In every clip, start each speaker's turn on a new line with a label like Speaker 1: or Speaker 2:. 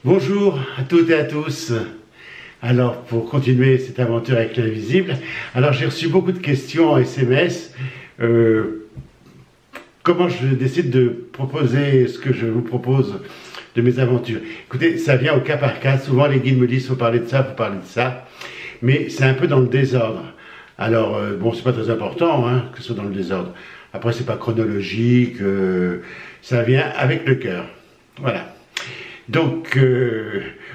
Speaker 1: Bonjour à toutes et à tous. Alors, pour continuer cette aventure avec l'invisible, alors j'ai reçu beaucoup de questions en SMS. Comment je décide de proposer ce que je vous propose de mes aventures? Écoutez, ça vient au cas par cas. Souvent, les guides me disent faut parler de ça, faut parler de ça. Mais c'est un peu dans le désordre. Alors, bon, c'est pas très important hein, que ce soit dans le désordre. Après, c'est pas chronologique. Ça vient avec le cœur. Voilà. Donc,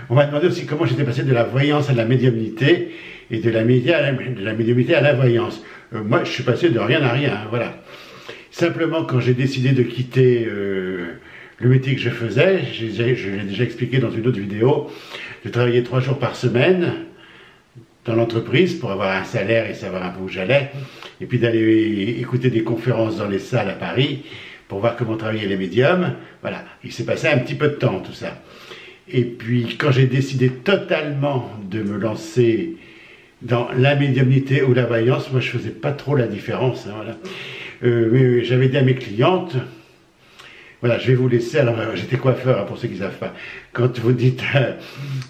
Speaker 1: on m'a demandé aussi comment j'étais passé de la voyance à la médiumnité et de la médiumnité à la voyance. Moi, je suis passé de rien à rien, hein, voilà. Simplement, quand j'ai décidé de quitter le métier que je faisais, je l'ai déjà expliqué dans une autre vidéo, je travaillais 3 jours par semaine dans l'entreprise pour avoir un salaire et savoir un peu où j'allais, et puis d'aller écouter des conférences dans les salles à Paris, pour voir comment travaillaient les médiums. Voilà, il s'est passé un petit peu de temps tout ça. Et puis quand j'ai décidé totalement de me lancer dans la médiumnité ou la voyance, moi je faisais pas trop la différence. Hein, voilà. Mais j'avais dit à mes clientes, voilà, je vais vous laisser, alors j'étais coiffeur hein, pour ceux qui ne savent pas, quand vous dites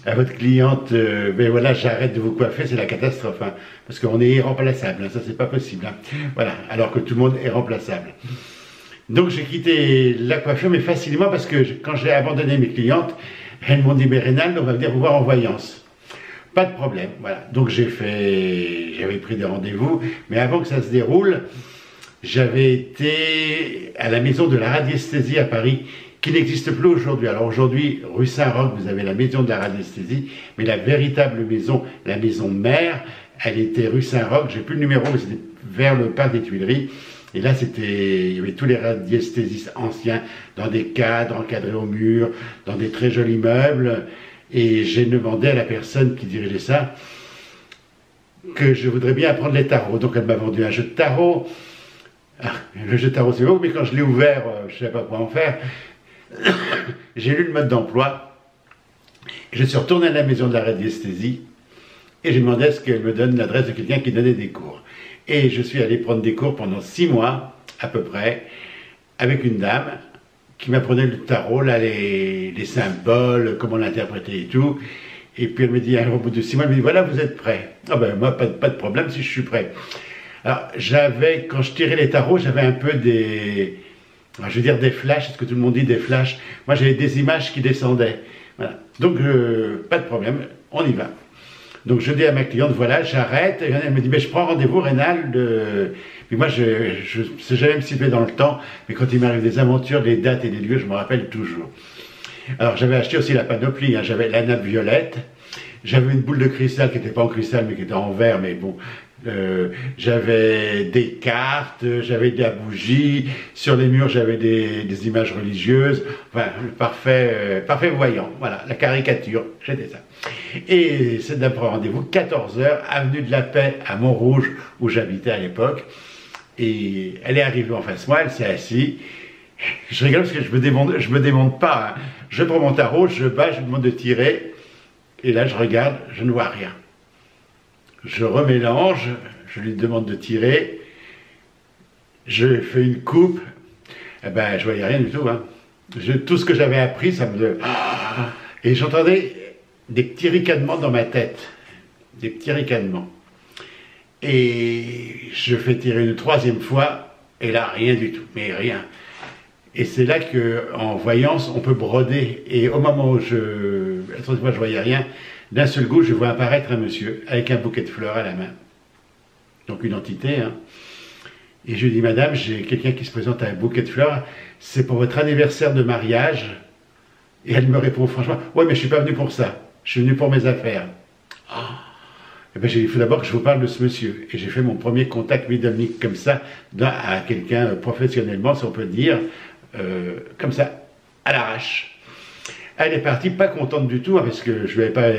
Speaker 1: à votre cliente, ben voilà, j'arrête de vous coiffer, c'est la catastrophe, hein, parce qu'on est irremplaçable, hein, ça c'est pas possible. Hein, voilà, alors que tout le monde est remplaçable. Donc j'ai quitté la coiffure, mais facilement, parce que quand j'ai abandonné mes clientes, elles m'ont dit, mais Reynald, on va venir vous voir en voyance. Pas de problème, voilà. Donc j'avais pris des rendez-vous, mais avant que ça se déroule, j'avais été à la maison de la radiesthésie à Paris, qui n'existe plus aujourd'hui. Alors aujourd'hui, rue Saint-Roch, vous avez la maison de la radiesthésie, mais la véritable maison, la maison mère, elle était rue Saint-Roch, j'ai plus le numéro, mais c'était vers le parc des Tuileries. Et là, il y avait tous les radiesthésistes anciens, dans des cadres encadrés au mur, dans des très jolis meubles. Et j'ai demandé à la personne qui dirigeait ça que je voudrais bien apprendre les tarots. Donc elle m'a vendu un jeu de tarot. Ah, le jeu de tarot, c'est beau, mais quand je l'ai ouvert, je ne savais pas quoi en faire. J'ai lu le mode d'emploi. Je suis retourné à la maison de la radiesthésie et j'ai demandé à ce qu'elle me donne l'adresse de quelqu'un qui donnait des cours. Et je suis allé prendre des cours pendant 6 mois, à peu près, avec une dame qui m'apprenait le tarot, là, les symboles, comment l'interpréter et tout. Et puis elle me dit, au bout de 6 mois, elle me dit, voilà, vous êtes prêt. Ah ben moi, pas de problème si je suis prêt. Alors quand je tirais les tarots, j'avais un peu je veux dire des flashs, est-ce que tout le monde dit des flashs? Moi j'avais des images qui descendaient. Voilà. Donc pas de problème, on y va. Donc je dis à ma cliente, voilà, j'arrête. Et elle me dit, mais je prends rendez-vous, Reynald. Puis moi, je ne sais jamais me situer dans le temps, mais quand il m'arrive des aventures, les dates et les lieux, je me rappelle toujours. Alors j'avais acheté aussi la panoplie, hein, j'avais la nappe violette, j'avais une boule de cristal qui n'était pas en cristal, mais qui était en verre, mais bon. J'avais des cartes, j'avais de la bougie, sur les murs j'avais des images religieuses, enfin le parfait voyant, voilà, la caricature, j'étais ça. Et c'est d'après rendez-vous, 14 h, avenue de la Paix à Montrouge, où j'habitais à l'époque, et elle est arrivée en face de moi, elle s'est assise, je rigole parce que je me démonte pas, hein. Je prends mon tarot, je bats, je lui demande de tirer, et là je regarde, je ne vois rien. Je remélange, je lui demande de tirer, je fais une coupe, eh ben je voyais rien du tout. Hein. Tout ce que j'avais appris, ça me... Et j'entendais des petits ricanements dans ma tête, des petits ricanements. Et je fais tirer une 3e fois, et là rien du tout, mais rien. Et c'est là qu'en voyance, on peut broder. Et au moment où la 3e fois je voyais rien, d'un seul coup, je vois apparaître un monsieur avec un bouquet de fleurs à la main. Donc une entité. Hein. Et je lui dis, madame, j'ai quelqu'un qui se présente à un bouquet de fleurs. C'est pour votre anniversaire de mariage. Et elle me répond franchement, ouais, mais je ne suis pas venu pour ça. Je suis venu pour mes affaires. Oh. Et bien, il faut d'abord que je vous parle de ce monsieur. Et j'ai fait mon premier contact médiumnique comme ça, à quelqu'un professionnellement, si on peut dire, comme ça, à l'arrache. Elle est partie pas contente du tout, hein, parce que je ne lui avais pas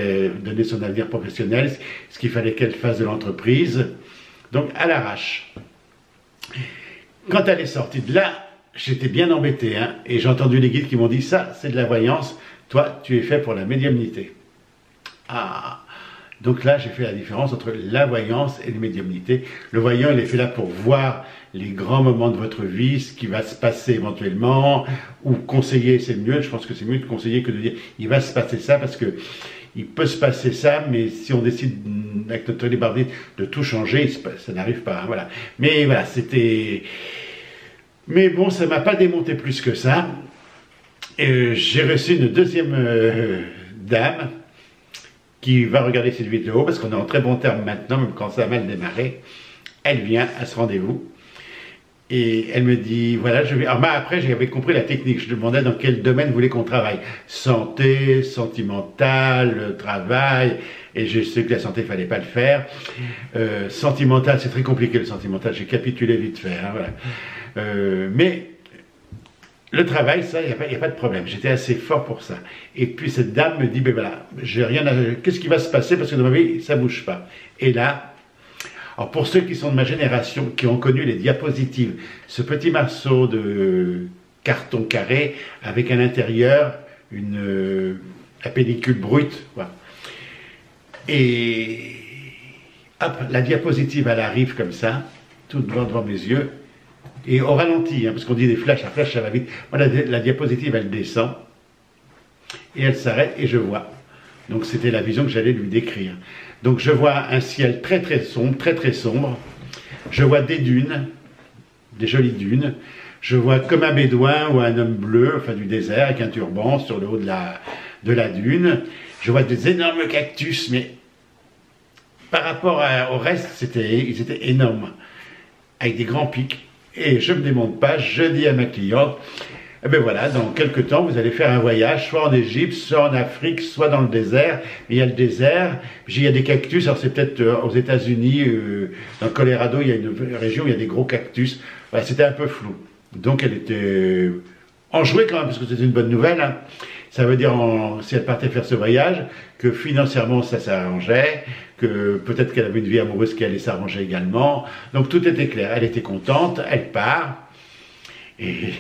Speaker 1: donné son avenir professionnel, ce qu'il fallait qu'elle fasse de l'entreprise. Donc, à l'arrache. Quand elle est sortie de là, j'étais bien embêté. Hein, et j'ai entendu les guides qui m'ont dit, ça, c'est de la voyance. Toi, tu es fait pour la médiumnité. Ah. Donc là, j'ai fait la différence entre la voyance et la médiumnité. Le voyant, il est fait là pour voir les grands moments de votre vie, ce qui va se passer éventuellement, ou conseiller, c'est mieux. Je pense que c'est mieux de conseiller que de dire il va se passer ça, parce que il peut se passer ça, mais si on décide avec notre libardine de tout changer, ça n'arrive pas. Hein, voilà. Mais voilà, c'était. Mais bon, ça m'a pas démonté plus que ça. J'ai reçu une deuxième dame qui va regarder cette vidéo, parce qu'on est en très bon terme maintenant, même quand ça a mal démarré. Elle vient à ce rendez-vous, et elle me dit, voilà, je vais... Alors, après, j'avais compris la technique, je demandais dans quel domaine vous voulez qu'on travaille. Santé, sentimental, travail, et je sais que la santé, il ne fallait pas le faire. Sentimental, c'est très compliqué le sentimental, j'ai capitulé vite fait, hein, voilà. Mais le travail, ça, il n'y a pas de problème. J'étais assez fort pour ça. Et puis cette dame me dit, ben voilà, j'ai rien à... Qu'est-ce qui va se passer? Parce que dans ma vie, ça ne bouge pas. Et là, alors pour ceux qui sont de ma génération, qui ont connu les diapositives, ce petit morceau de carton carré avec à l'intérieur la pellicule brute, voilà. Et hop, la diapositive, elle arrive comme ça, tout devant mes yeux. Et au ralenti, hein, parce qu'on dit des flashs, ça va vite. Moi, la diapositive, elle descend, et elle s'arrête, et je vois. Donc, c'était la vision que j'allais lui décrire. Donc, je vois un ciel très, très sombre, très, très sombre. Je vois des dunes, des jolies dunes. Je vois comme un bédouin ou un homme bleu, enfin du désert, avec un turban sur le haut de la dune. Je vois des énormes cactus, mais par rapport au reste, ils étaient énormes, avec des grands pics. Et je ne me démonte pas, je dis à ma cliente, eh bien voilà, dans quelques temps, vous allez faire un voyage, soit en Égypte, soit en Afrique, soit dans le désert. Il y a le désert, il y a des cactus, alors c'est peut-être aux États-Unis, dans le Colorado, il y a une région où il y a des gros cactus. Voilà, c'était un peu flou. Donc elle était enjouée quand même, parce que c'était une bonne nouvelle. Hein. Ça veut dire, si elle partait faire ce voyage, que financièrement ça s'arrangeait, que peut-être qu'elle avait une vie amoureuse qui allait s'arranger également. Donc tout était clair, elle était contente, elle part. Et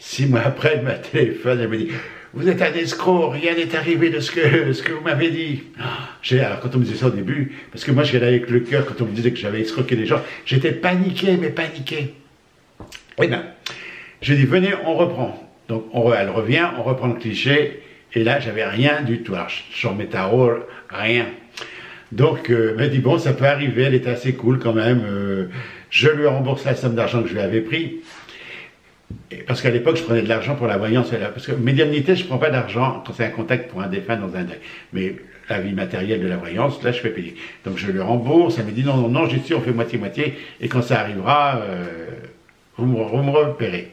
Speaker 1: 6 mois après, elle m'a téléphoné, elle me dit « Vous êtes un escroc, rien n'est arrivé de ce que vous m'avez dit. » Alors quand on me disait ça au début, parce que moi j'y allais avec le cœur, quand on me disait que j'avais escroqué les gens, j'étais paniqué, mais paniqué. Eh bien, j'ai dit « Venez, on reprend. » Donc elle revient, on reprend le cliché, et là j'avais rien du tout. Alors je remets tarot, rien. Donc elle m'a dit bon, ça peut arriver, elle était assez cool quand même. Je lui rembourse la somme d'argent que je lui avais pris. Parce qu'à l'époque, je prenais de l'argent pour la voyance. Parce que médiumnité, je ne prends pas d'argent quand c'est un contact pour un défunt dans un deuil. Mais la vie matérielle de la voyance, là, je fais payer. Donc je lui rembourse. Elle me dit non, non, non, j'y suis, on fait moitié-moitié. Et quand ça arrivera, vous me repérez.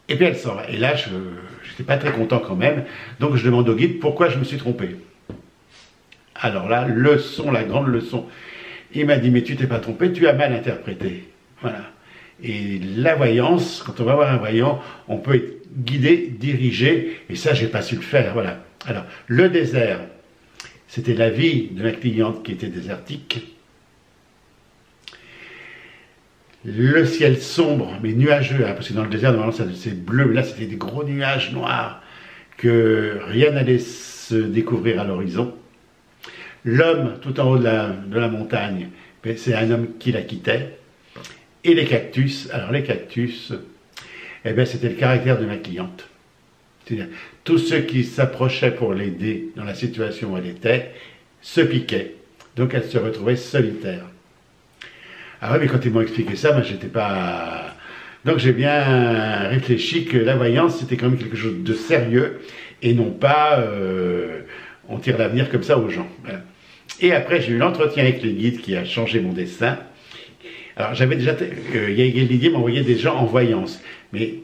Speaker 1: Et puis elle sort. Et là, je n'étais pas très content quand même. Donc je demande au guide pourquoi je me suis trompé. Alors là, leçon, la grande leçon. Il m'a dit, mais tu t'es pas trompé, tu as mal interprété. Voilà. Et la voyance, quand on va voir un voyant, on peut être guidé, dirigé, et ça, j'ai pas su le faire. Voilà. Alors, le désert, c'était la vie de ma cliente qui était désertique. Le ciel sombre, mais nuageux, hein, parce que dans le désert, normalement, c'est bleu, mais là, c'était des gros nuages noirs, que rien n'allait se découvrir à l'horizon. L'homme, tout en haut de la montagne, c'est un homme qui la quittait. Et les cactus, alors les cactus, eh bien, c'était le caractère de ma cliente. C'est-à-dire, tous ceux qui s'approchaient pour l'aider dans la situation où elle était, se piquaient. Donc, elle se retrouvait solitaire. Ah oui, mais quand ils m'ont expliqué ça, moi, j'étais pas... Donc, j'ai bien réfléchi que la voyance, c'était quand même quelque chose de sérieux, et non pas... on tire l'avenir comme ça aux gens. Voilà. Et après, j'ai eu l'entretien avec le guide qui a changé mon destin. Alors, j'avais déjà... les guides m'envoyaient des gens en voyance. Mais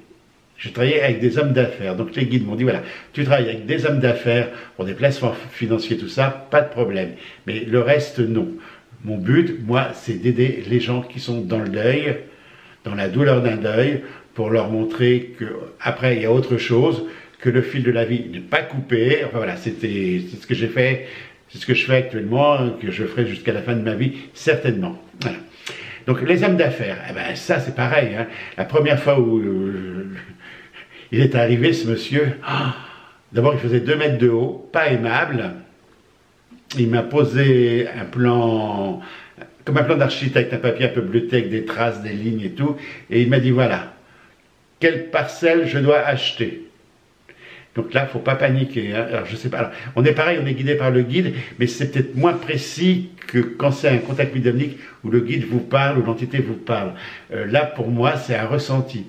Speaker 1: je travaillais avec des hommes d'affaires. Donc, les guides m'ont dit, voilà, tu travailles avec des hommes d'affaires pour des placements financiers, tout ça, pas de problème. Mais le reste, non. Mon but, moi, c'est d'aider les gens qui sont dans le deuil, dans la douleur d'un deuil, pour leur montrer qu'après, il y a autre chose, que le fil de la vie n'est pas coupé. Enfin voilà, c'est ce que j'ai fait, c'est ce que je fais actuellement, que je ferai jusqu'à la fin de ma vie, certainement. Voilà. Donc les hommes d'affaires, eh ben, ça c'est pareil. Hein. La première fois où il est arrivé, ce monsieur, d'abord il faisait 2 mètres de haut, pas aimable, il m'a posé un plan, comme un plan d'architecte, un papier un peu bleuté avec des traces, des lignes et tout, et il m'a dit voilà, quelle parcelle je dois acheter. Donc là, il ne faut pas paniquer. Hein. Alors, je sais pas. Alors, on est pareil, on est guidé par le guide, mais c'est peut-être moins précis que quand c'est un contact médiumnique où le guide vous parle, où l'entité vous parle. Là, pour moi, c'est un ressenti.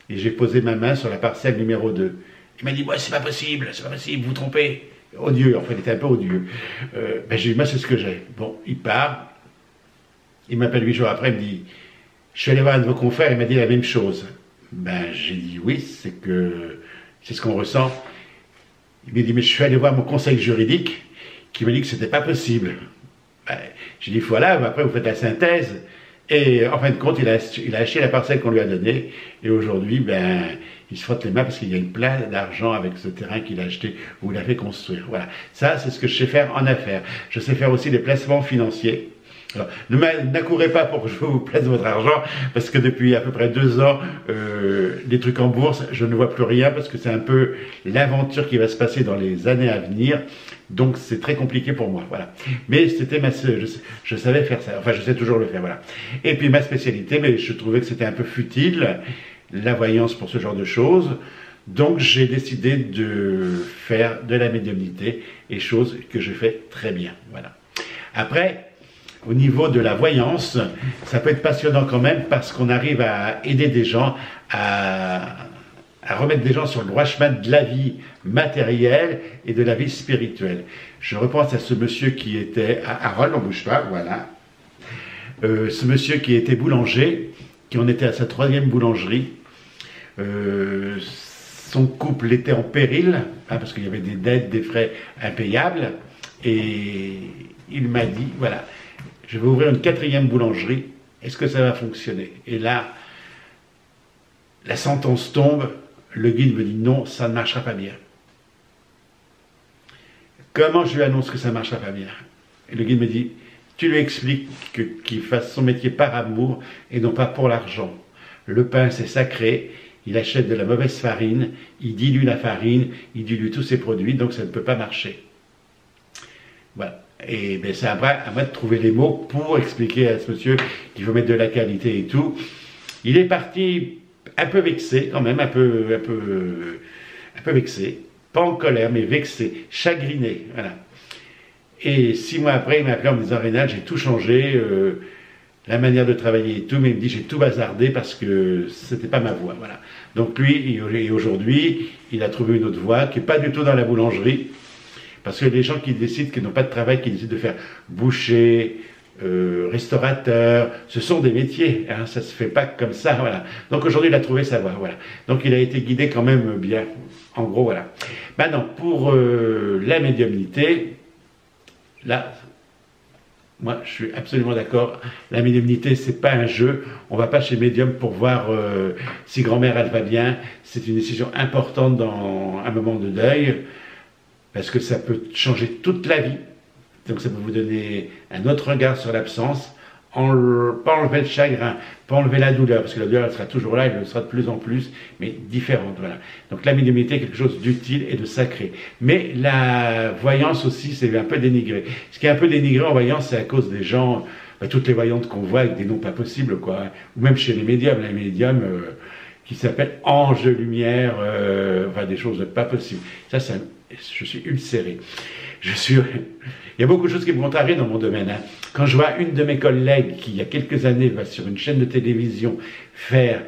Speaker 1: Et j'ai posé ma main sur la parcelle numéro 2. Il m'a dit, ouais, c'est pas possible, vous vous trompez. Odieux, enfin, il était un peu odieux. J'ai dit, moi, c'est ce que j'ai. Bon, il part. Il m'appelle 8 jours après, il me dit, je suis allé voir un de vos confrères, il m'a dit la même chose. J'ai dit, oui, c'est ce qu'on ressent. Il m'a dit, mais je suis allé voir mon conseil juridique qui m'a dit que c'était pas possible. J'ai dit, voilà, après vous faites la synthèse. Et en fin de compte, il a acheté la parcelle qu'on lui a donnée. Et aujourd'hui, il se frotte les mains parce qu'il y a une plein d'argent avec ce terrain qu'il a acheté ou il a fait construire. Voilà. Ça, c'est ce que je sais faire en affaires. Je sais faire aussi des placements financiers. Alors, n'accourez pas pour que je vous place votre argent, parce que depuis à peu près 2 ans, les trucs en bourse, je ne vois plus rien, parce que c'est un peu l'aventure qui va se passer dans les années à venir, donc c'est très compliqué pour moi, voilà. Mais c'était je savais faire ça, enfin je sais toujours le faire, voilà. Et puis ma spécialité, mais je trouvais que c'était un peu futile, la voyance pour ce genre de choses, donc j'ai décidé de faire de la médiumnité, et chose que je fais très bien, voilà. Après, au niveau de la voyance, ça peut être passionnant quand même parce qu'on arrive à aider des gens, à remettre des gens sur le droit chemin de la vie matérielle et de la vie spirituelle. Je repense à ce monsieur qui était à Arles, on bouge pas, voilà. Ce monsieur qui était boulanger, qui en était à sa 3e boulangerie. Son couple était en péril, parce qu'il y avait des dettes, des frais impayables. Et il m'a dit, voilà, je vais ouvrir une 4e boulangerie, est-ce que ça va fonctionner? Et là, la sentence tombe, le guide me dit non, ça ne marchera pas bien. Comment je lui annonce que ça ne marchera pas bien? Et le guide me dit, tu lui expliques qu'il fasse son métier par amour et non pas pour l'argent. Le pain c'est sacré, il achète de la mauvaise farine, il dilue la farine, il dilue tous ses produits, donc ça ne peut pas marcher. Voilà. Et c'est à moi de trouver les mots pour expliquer à ce monsieur qu'il faut mettre de la qualité et tout. Il est parti un peu vexé, quand même, un peu vexé. Pas en colère, mais vexé, chagriné. Voilà. Et 6 mois après, il m'a appelé en me disant, Rénal, j'ai tout changé, la manière de travailler et tout, mais il me dit, j'ai tout bazardé parce que c'était pas ma voie. Voilà. Donc lui, aujourd'hui, il a trouvé une autre voie qui n'est pas du tout dans la boulangerie. Parce que les gens qui décident, qui n'ont pas de travail, qui décident de faire boucher, restaurateur, ce sont des métiers, hein, ça ne se fait pas comme ça, voilà. Donc aujourd'hui, il a trouvé sa voie, voilà. Donc il a été guidé quand même bien, en gros, voilà. Maintenant, pour la médiumnité, là, moi, je suis absolument d'accord, la médiumnité, c'est pas un jeu, on va pas chez médium pour voir si grand-mère, elle va bien, c'est une décision importante dans un moment de deuil, parce que ça peut changer toute la vie. Donc ça peut vous donner un autre regard sur l'absence, pas enlever le chagrin, pas enlever la douleur, parce que la douleur elle sera toujours là, elle le sera de plus en plus, mais différente. Voilà. Donc la médiumnité est quelque chose d'utile et de sacré. Mais la voyance aussi, c'est un peu dénigré. Ce qui est un peu dénigré en voyance, c'est à cause des gens, toutes les voyantes qu'on voit avec des noms pas possibles, quoi. Ou même chez les médiums qui s'appellent anges de lumière, des choses pas possibles. Ça, je suis ulcéré. Il y a beaucoup de choses qui me contrarient dans mon domaine. Hein. Quand je vois une de mes collègues qui, il y a quelques années, va sur une chaîne de télévision faire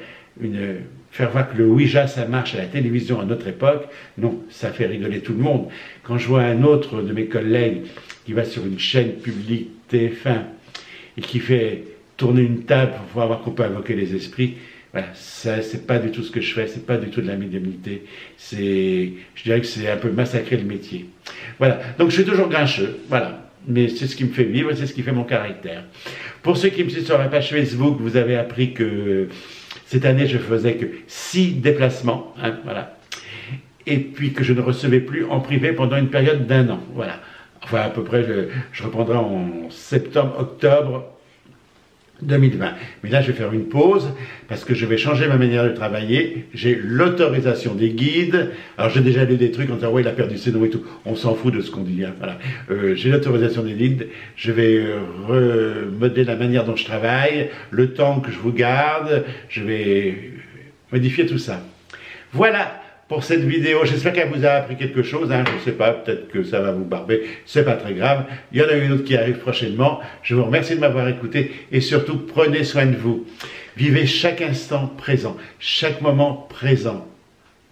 Speaker 1: voir que le Ouija, ça marche à la télévision à notre époque, non, ça fait rigoler tout le monde. Quand je vois un autre de mes collègues qui va sur une chaîne publique TF1 et qui fait tourner une table pour voir qu'on peut invoquer les esprits, voilà, ça, c'est pas du tout ce que je fais, c'est pas du tout de la médiumnité. Je dirais que c'est un peu massacrer le métier. Voilà, donc je suis toujours grincheux, voilà. Mais c'est ce qui me fait vivre, c'est ce qui fait mon caractère. Pour ceux qui me suivent sur la page Facebook, vous avez appris que cette année, je faisais que 6 déplacements, hein, voilà. Et puis que je ne recevais plus en privé pendant une période d'1 an, voilà. Enfin, à peu près, je reprendrai en septembre, octobre, 2020. Mais là, je vais faire une pause parce que je vais changer ma manière de travailler. J'ai l'autorisation des guides. Alors, j'ai déjà lu des trucs en disant, ouais, il a perdu ses noms et tout. On s'en fout de ce qu'on dit. Hein, voilà. J'ai l'autorisation des guides. Je vais remodeler la manière dont je travaille, le temps que je vous garde. Je vais modifier tout ça. Voilà pour cette vidéo. J'espère qu'elle vous a appris quelque chose. Hein. Je ne sais pas, peut-être que ça va vous barber. C'est pas très grave. Il y en a une autre qui arrive prochainement. Je vous remercie de m'avoir écouté et surtout, prenez soin de vous. Vivez chaque instant présent, chaque moment présent.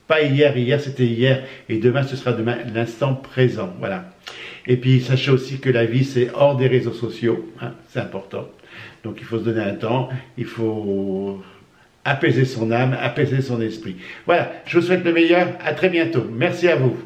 Speaker 1: Pas hier, hier c'était hier et demain ce sera demain, l'instant présent. Voilà. Et puis sachez aussi que la vie c'est hors des réseaux sociaux. Hein. C'est important. Donc il faut se donner un temps. Il faut apaiser son âme, apaiser son esprit. Voilà, je vous souhaite le meilleur, à très bientôt. Merci à vous.